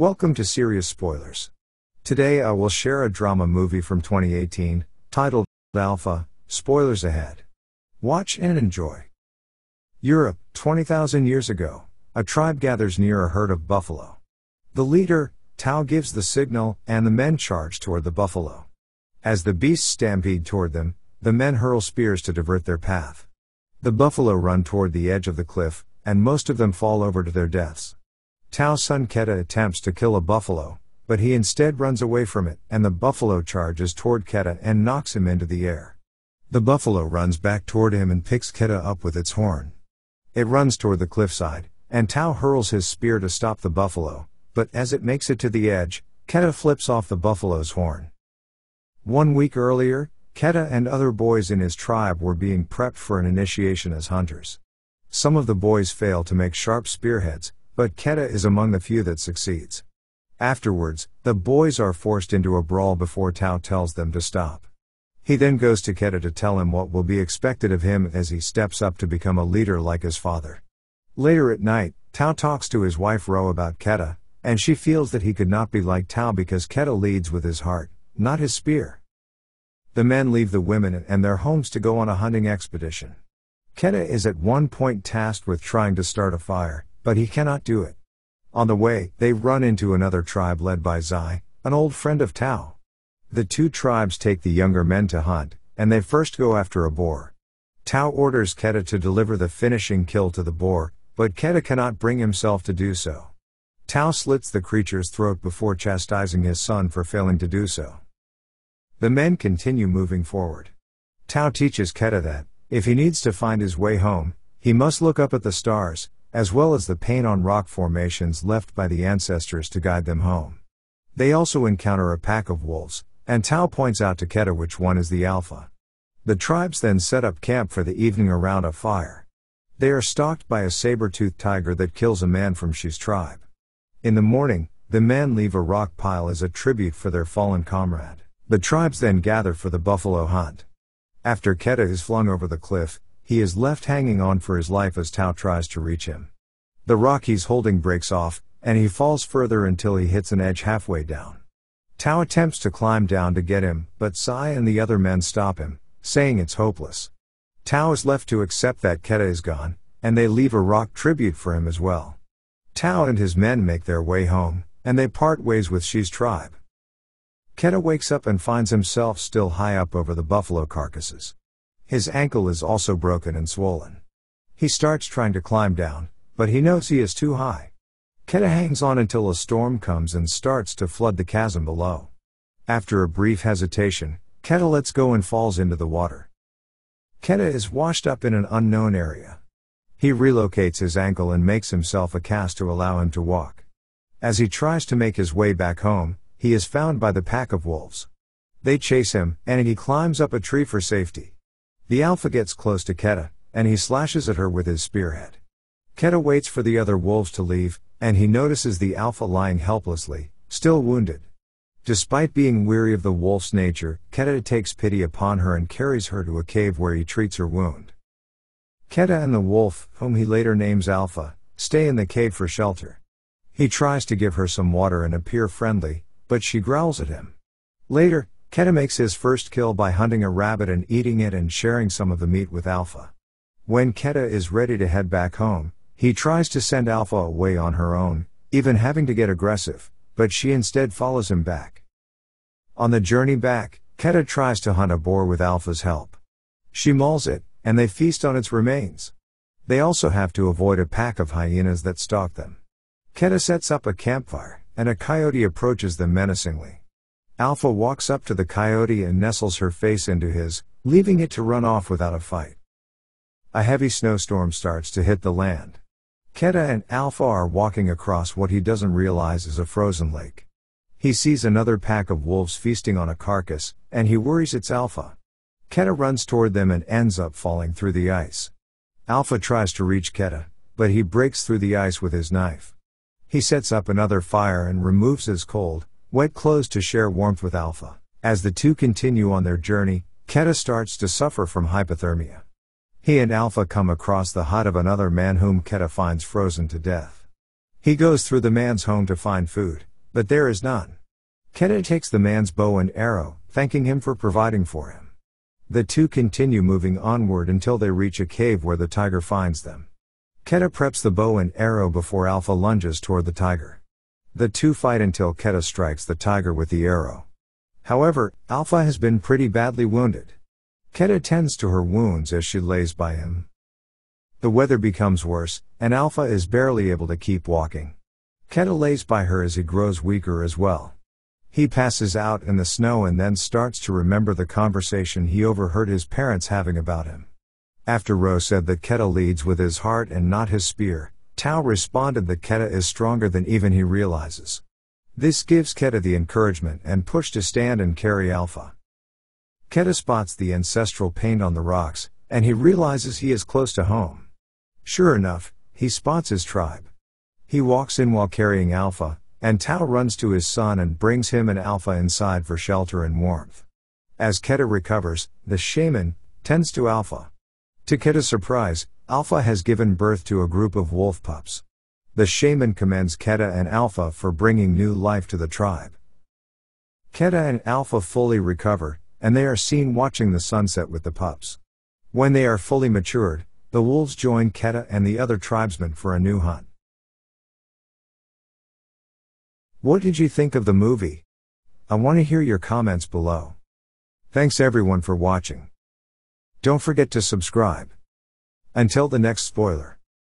Welcome to Serious Spoilers. Today I will share a drama movie from 2018, titled Alpha. Spoilers ahead. Watch and enjoy. Europe, 20,000 years ago, a tribe gathers near a herd of buffalo. The leader, Tao, gives the signal, and the men charge toward the buffalo. As the beasts stampede toward them, the men hurl spears to divert their path. The buffalo run toward the edge of the cliff, and most of them fall over to their deaths. Tao's son Keta attempts to kill a buffalo, but he instead runs away from it, and the buffalo charges toward Keta and knocks him into the air. The buffalo runs back toward him and picks Keta up with its horn. It runs toward the cliffside, and Tao hurls his spear to stop the buffalo, but as it makes it to the edge, Keta flips off the buffalo's horn. 1 week earlier, Keta and other boys in his tribe were being prepped for an initiation as hunters. Some of the boys fail to make sharp spearheads, but Keta is among the few that succeeds. Afterwards, the boys are forced into a brawl before Tao tells them to stop. He then goes to Keta to tell him what will be expected of him as he steps up to become a leader like his father. Later at night, Tao talks to his wife Ro about Keta, and she feels that he could not be like Tao because Keta leads with his heart, not his spear. The men leave the women and their homes to go on a hunting expedition. Keta is at one point tasked with trying to start a fire, but he cannot do it. On the way, they run into another tribe led by Zai, an old friend of Tao. The two tribes take the younger men to hunt, and they first go after a boar. Tao orders Keta to deliver the finishing kill to the boar, but Keta cannot bring himself to do so. Tao slits the creature's throat before chastising his son for failing to do so. The men continue moving forward. Tao teaches Keta that, if he needs to find his way home, he must look up at the stars, as well as the paint on rock formations left by the ancestors to guide them home. They also encounter a pack of wolves, and Tao points out to Keta which one is the alpha. The tribes then set up camp for the evening around a fire. They are stalked by a saber-toothed tiger that kills a man from Shi's tribe. In the morning, the men leave a rock pile as a tribute for their fallen comrade. The tribes then gather for the buffalo hunt. After Keta is flung over the cliff, he is left hanging on for his life as Tao tries to reach him. The rock he's holding breaks off, and he falls further until he hits an edge halfway down. Tao attempts to climb down to get him, but Zai and the other men stop him, saying it's hopeless. Tao is left to accept that Keta is gone, and they leave a rock tribute for him as well. Tao and his men make their way home, and they part ways with Shi's tribe. Keta wakes up and finds himself still high up over the buffalo carcasses. His ankle is also broken and swollen. He starts trying to climb down, but he knows he is too high. Keta hangs on until a storm comes and starts to flood the chasm below. After a brief hesitation, Keta lets go and falls into the water. Keta is washed up in an unknown area. He relocates his ankle and makes himself a cast to allow him to walk. As he tries to make his way back home, he is found by the pack of wolves. They chase him, and he climbs up a tree for safety. The alpha gets close to Keta, and he slashes at her with his spearhead. Keta waits for the other wolves to leave, and he notices the alpha lying helplessly, still wounded. Despite being weary of the wolf's nature, Keta takes pity upon her and carries her to a cave where he treats her wound. Keta and the wolf, whom he later names Alpha, stay in the cave for shelter. He tries to give her some water and appear friendly, but she growls at him. Later, Keta makes his first kill by hunting a rabbit and eating it and sharing some of the meat with Alpha. When Keta is ready to head back home, he tries to send Alpha away on her own, even having to get aggressive, but she instead follows him back. On the journey back, Keta tries to hunt a boar with Alpha's help. She mauls it, and they feast on its remains. They also have to avoid a pack of hyenas that stalk them. Keta sets up a campfire, and a coyote approaches them menacingly. Alpha walks up to the coyote and nestles her face into his, leaving it to run off without a fight. A heavy snowstorm starts to hit the land. Keta and Alpha are walking across what he doesn't realize is a frozen lake. He sees another pack of wolves feasting on a carcass, and he worries it's Alpha. Keta runs toward them and ends up falling through the ice. Alpha tries to reach Keta, but he breaks through the ice with his knife. He sets up another fire and removes his cold, wet clothes to share warmth with Alpha. As the two continue on their journey, Keta starts to suffer from hypothermia. He and Alpha come across the hut of another man whom Keta finds frozen to death. He goes through the man's home to find food, But there is none. Keta takes the man's bow and arrow, thanking him for providing for him. The two continue moving onward until they reach a cave where the tiger finds them. Keta preps the bow and arrow before Alpha lunges toward the tiger. The two fight until Keta strikes the tiger with the arrow. However, Alpha has been pretty badly wounded. Keta tends to her wounds as she lays by him. The weather becomes worse, and Alpha is barely able to keep walking. Keta lays by her as he grows weaker as well. He passes out in the snow and then starts to remember the conversation he overheard his parents having about him. After Ro said that Keta leads with his heart and not his spear, Tao responded that Keta is stronger than even he realizes. This gives Keta the encouragement and push to stand and carry Alpha. Keta spots the ancestral paint on the rocks, and he realizes he is close to home. Sure enough, he spots his tribe. He walks in while carrying Alpha, and Tao runs to his son and brings him and Alpha inside for shelter and warmth. As Keta recovers, the shaman tends to Alpha. To Keta's surprise, Alpha has given birth to a group of wolf pups. The shaman commends Keta and Alpha for bringing new life to the tribe. Keta and Alpha fully recover, and they are seen watching the sunset with the pups. When they are fully matured, the wolves join Keta and the other tribesmen for a new hunt. What did you think of the movie? I want to hear your comments below. Thanks everyone for watching. Don't forget to subscribe. Until the next spoiler.